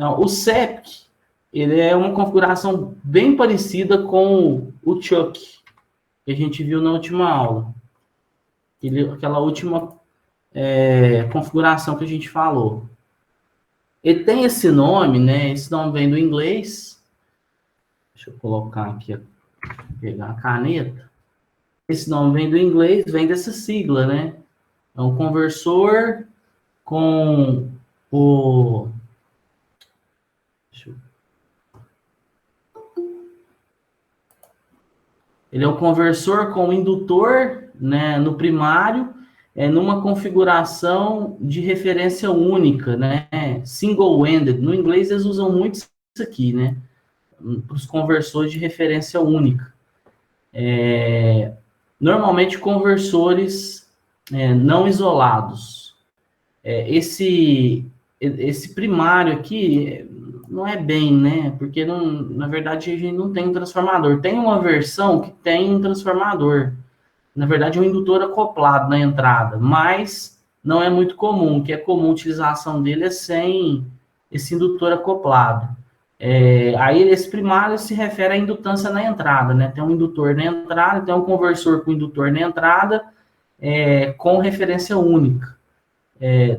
Não, o SEPIC, ele é uma configuração bem parecida com o Chuck, que a gente viu na última aula. Aquela última configuração que a gente falou. Ele tem esse nome, né? Esse nome vem do inglês. Deixa eu colocar aqui, pegar a caneta. Esse nome vem do inglês, vem dessa sigla, né? É um conversor com o... Ele é um conversor com indutor, né, no primário, numa configuração de referência única, né? Single-ended. No inglês eles usam muito isso aqui, né? Para os conversores de referência única. Normalmente conversores não isolados. Esse primário aqui não é bem, né? Porque, na verdade, a gente não tem um transformador. Tem uma versão que tem um transformador. Na verdade, um indutor acoplado na entrada, mas não é muito comum. O que é comum a utilização dele é sem esse indutor acoplado. Aí, esse primário se refere à indutância na entrada, né? Tem um indutor na entrada, tem um conversor com indutor na entrada, com referência única.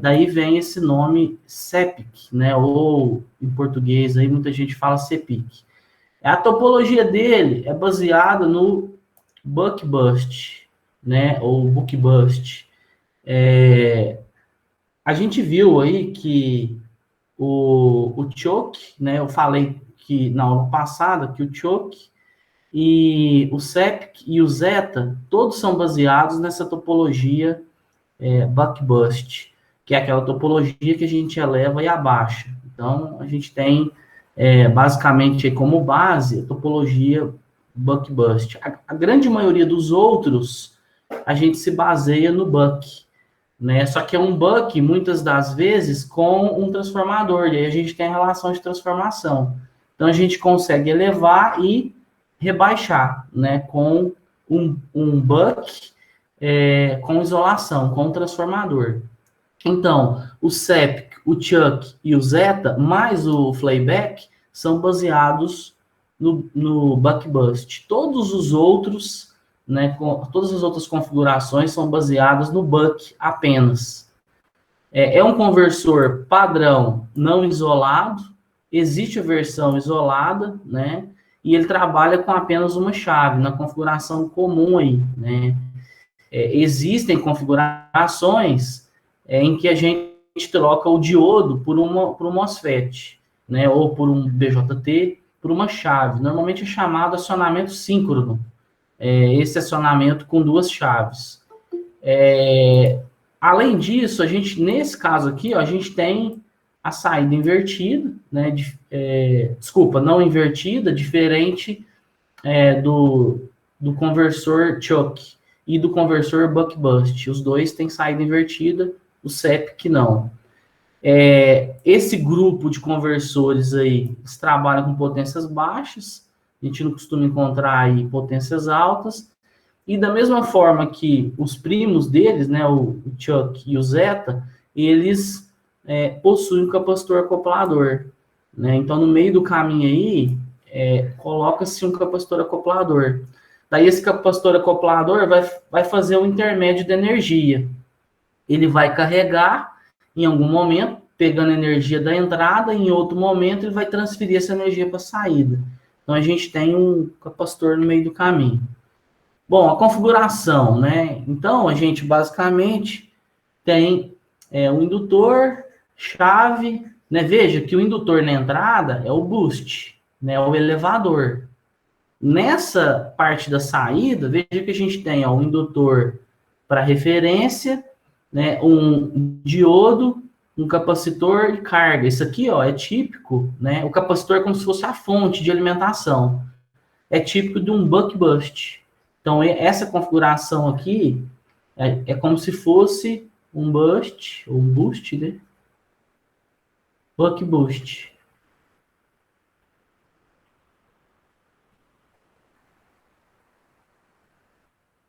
Daí vem esse nome SEPIC, né? Ou em português aí muita gente fala CEPIC. A topologia dele é baseada no Buck-Bust, né? Ou Book-Bust. A gente viu aí que o Choke, né? Eu falei que na aula passada que o Choke e o SEPIC e o Zeta todos são baseados nessa topologia Buck-Bust, que é aquela topologia que a gente eleva e abaixa. Então, a gente tem, basicamente, como base, a topologia Buck-Bust. A grande maioria dos outros, a gente se baseia no Buck, né? Só que é um Buck, muitas das vezes, com um transformador, e aí a gente tem a relação de transformação. Então, a gente consegue elevar e rebaixar, né? Com um Buck com isolação, com transformador. Então, o SEPIC, o Chuck e o Zeta, mais o Flayback, são baseados no Buck-Bust. Todos os outros, né, todas as outras configurações são baseadas no Buck apenas. É um conversor padrão não isolado, existe a versão isolada, né, e ele trabalha com apenas uma chave, na configuração comum aí, né. Existem configurações em que a gente troca o diodo por um MOSFET, né, ou por um BJT, por uma chave. Normalmente é chamado acionamento síncrono, esse acionamento com duas chaves. Além disso, a gente, nesse caso aqui, ó, a gente tem a saída invertida, né, desculpa, não invertida, diferente do conversor Choke e do conversor Buck-Bust. Os dois têm saída invertida, o SEPIC não. Esse grupo de conversores aí, eles trabalham com potências baixas, a gente não costuma encontrar aí potências altas, e da mesma forma que os primos deles, né, o Chuck e o Zeta, eles possuem um capacitor acoplador, né? Então, no meio do caminho aí, coloca-se um capacitor acoplador. Daí esse capacitor acoplador vai fazer um intermédio de energia. Ele vai carregar em algum momento, pegando energia da entrada, em outro momento ele vai transferir essa energia para a saída. Então a gente tem um capacitor no meio do caminho. Bom, a configuração, né? Então a gente basicamente tem um indutor, chave, né? Veja que o indutor na entrada é o boost, né? O elevador. Nessa parte da saída, veja que a gente tem um indutor para referência, né, um diodo, um capacitor e carga. Isso aqui é típico, né? O capacitor é como se fosse a fonte de alimentação. É típico de um buck-bust. Então, essa configuração aqui é como se fosse um boost, ou um boost, né? Buck-boost.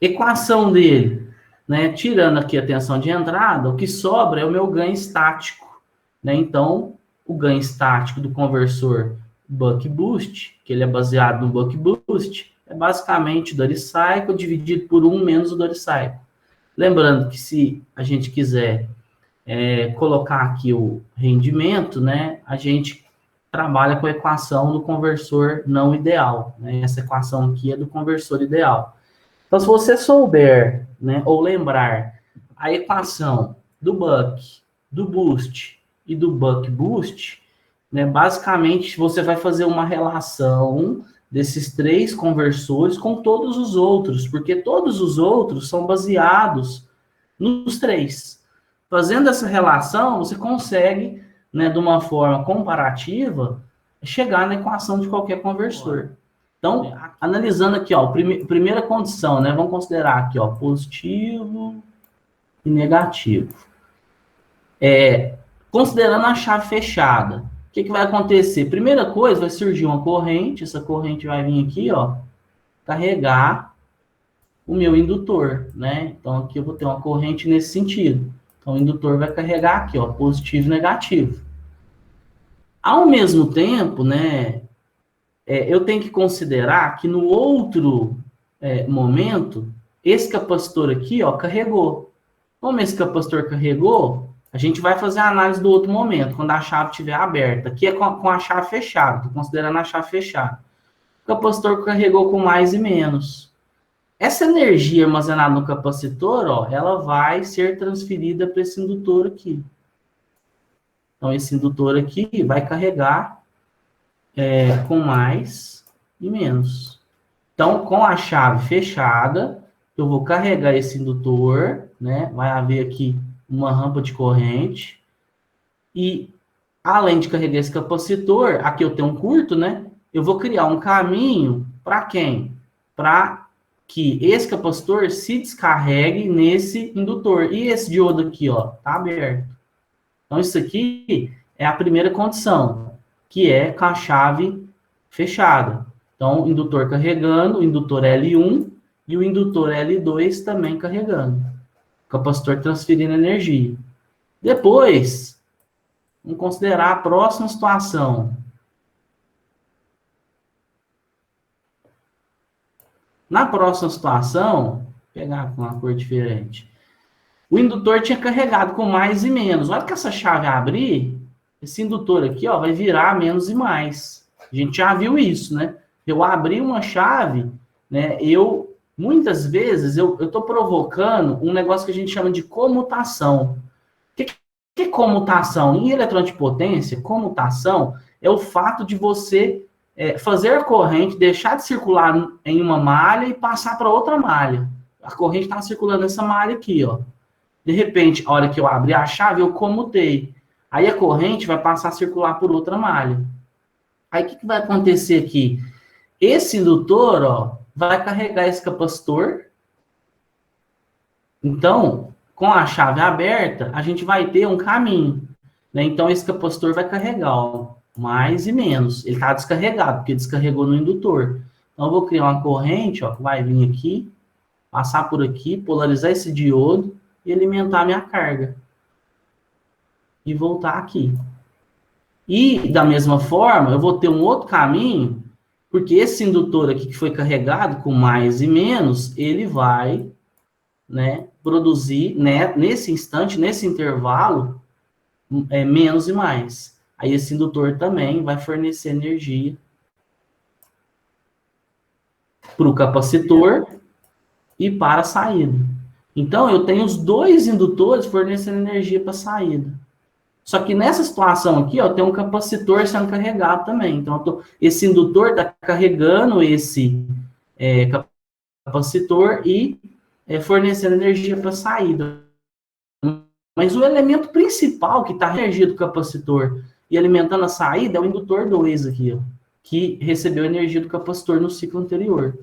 Equação dele, né? Tirando aqui a tensão de entrada, o que sobra é o meu ganho estático, né? Então, o ganho estático do conversor buck-boost, que ele é baseado no buck-boost, é basicamente o duty cycle dividido por 1 menos o duty cycle. Lembrando que se a gente quiser colocar aqui o rendimento, né, a gente trabalha com a equação do conversor não ideal. Né? Essa equação aqui é do conversor ideal. Então, se você souber, né, ou lembrar a equação do buck, do boost e do buck-boost, né, basicamente você vai fazer uma relação desses 3 conversores com todos os outros, porque todos os outros são baseados nos 3. Fazendo essa relação, você consegue, né, de uma forma comparativa, chegar na equação de qualquer conversor. Então, analisando aqui, ó, primeira condição, né, vamos considerar aqui, ó, positivo e negativo. Considerando a chave fechada, o que vai acontecer? Primeira coisa, vai surgir uma corrente, essa corrente vai vir aqui, ó, carregar o meu indutor, né? Então, aqui eu vou ter uma corrente nesse sentido. Então, o indutor vai carregar aqui, ó, positivo e negativo. Ao mesmo tempo, né, eu tenho que considerar que no outro momento, esse capacitor aqui, ó, carregou. Como esse capacitor carregou, a gente vai fazer a análise do outro momento, quando a chave estiver aberta. Aqui é com a chave fechada, estou considerando a chave fechada. O capacitor carregou com mais e menos. Essa energia armazenada no capacitor, ó, ela vai ser transferida para esse indutor aqui. Então, esse indutor aqui vai carregar com mais e menos. Então, com a chave fechada, eu vou carregar esse indutor, né? Vai haver aqui uma rampa de corrente. E, além de carregar esse capacitor, aqui eu tenho um curto, né? Eu vou criar um caminho para quem? Para que esse capacitor se descarregue nesse indutor. E esse diodo aqui, ó, tá aberto. Então, isso aqui é a primeira condição, que é com a chave fechada. Então, indutor carregando, o indutor L1 e o indutor L2 também carregando. O capacitor transferindo energia. Depois, vamos considerar a próxima situação. Na próxima situação, vou pegar com uma cor diferente. O indutor tinha carregado com mais e menos. Olha que essa chave abrir, esse indutor aqui, ó, vai virar menos e mais. A gente já viu isso, né? Eu abri uma chave, né? Muitas vezes, eu estou provocando um negócio que a gente chama de comutação. O que é comutação? Em eletroantipotência, comutação é o fato de você fazer a corrente, deixar de circular em uma malha e passar para outra malha. A corrente está circulando nessa malha aqui, ó. De repente, a hora que eu abri a chave, eu comutei. Aí a corrente vai passar a circular por outra malha. Aí o que vai acontecer aqui? Esse indutor, ó, vai carregar esse capacitor. Então, com a chave aberta, a gente vai ter um caminho. Né? Então, esse capacitor vai carregar, ó, mais e menos. Ele está descarregado, porque descarregou no indutor. Então, eu vou criar uma corrente, ó, que vai vir aqui, passar por aqui, polarizar esse diodo e alimentar a minha carga. E voltar aqui. E, da mesma forma, eu vou ter um outro caminho, porque esse indutor aqui que foi carregado com mais e menos, ele vai, né, produzir, né, nesse instante, nesse intervalo, menos e mais. Aí esse indutor também vai fornecer energia para o capacitor e para a saída. Então, eu tenho os dois indutores fornecendo energia para a saída. Só que nessa situação aqui, ó, tem um capacitor sendo carregado também. Então, esse indutor está carregando esse capacitor e fornecendo energia para a saída. Mas o elemento principal que está a energia do capacitor e alimentando a saída é o indutor 2 aqui, ó, que recebeu energia do capacitor no ciclo anterior.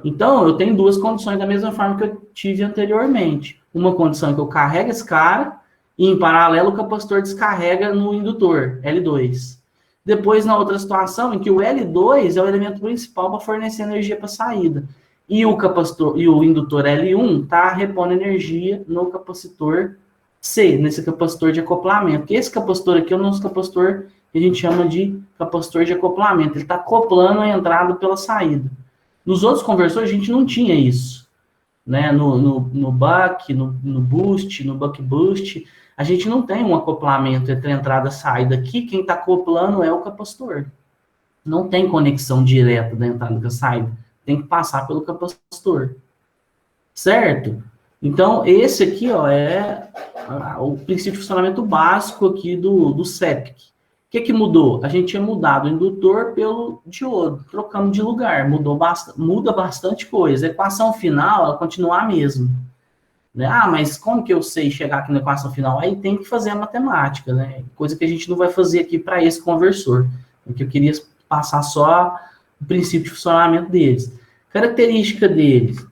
Então, eu tenho duas condições da mesma forma que eu tive anteriormente. Uma condição é que eu carrego esse cara e, em paralelo, o capacitor descarrega no indutor, L2. Depois, na outra situação, em que o L2 é o elemento principal para fornecer energia para a saída. E o capacitor e o indutor L1 está repondo energia no capacitor C, nesse capacitor de acoplamento. E esse capacitor aqui é o nosso capacitor que a gente chama de capacitor de acoplamento. Ele está acoplando a entrada pela saída. Nos outros conversores, a gente não tinha isso. Né? No buck, no boost, no buck boost, a gente não tem um acoplamento entre a entrada e a saída. Aqui, quem está acoplando é o capacitor. Não tem conexão direta da entrada com a saída. Tem que passar pelo capacitor. Certo? Então, esse aqui ó, é o princípio de funcionamento básico aqui do CEPIC. O que mudou? A gente tinha mudado o indutor pelo diodo, trocamos de lugar, muda bastante coisa. A equação final, ela continua a mesma. Né? Ah, mas como que eu sei chegar aqui na equação final? Aí tem que fazer a matemática, né? Coisa que a gente não vai fazer aqui para esse conversor. Porque eu queria passar só o princípio de funcionamento deles. Característica deles.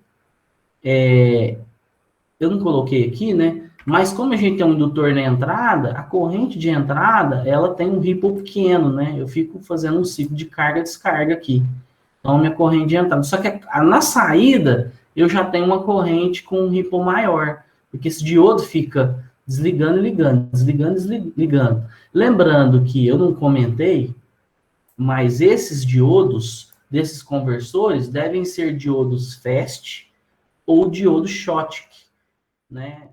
Eu não coloquei aqui, né? Mas como a gente tem um indutor na entrada, a corrente de entrada, ela tem um ripple pequeno, né? Eu fico fazendo um ciclo de carga-descarga aqui. Então, minha corrente de entrada. Só que na saída, eu já tenho uma corrente com um ripple maior. Porque esse diodo fica desligando e ligando, desligando e ligando. Lembrando que eu não comentei, mas esses diodos, desses conversores, devem ser diodos fast ou diodos Schottky, né?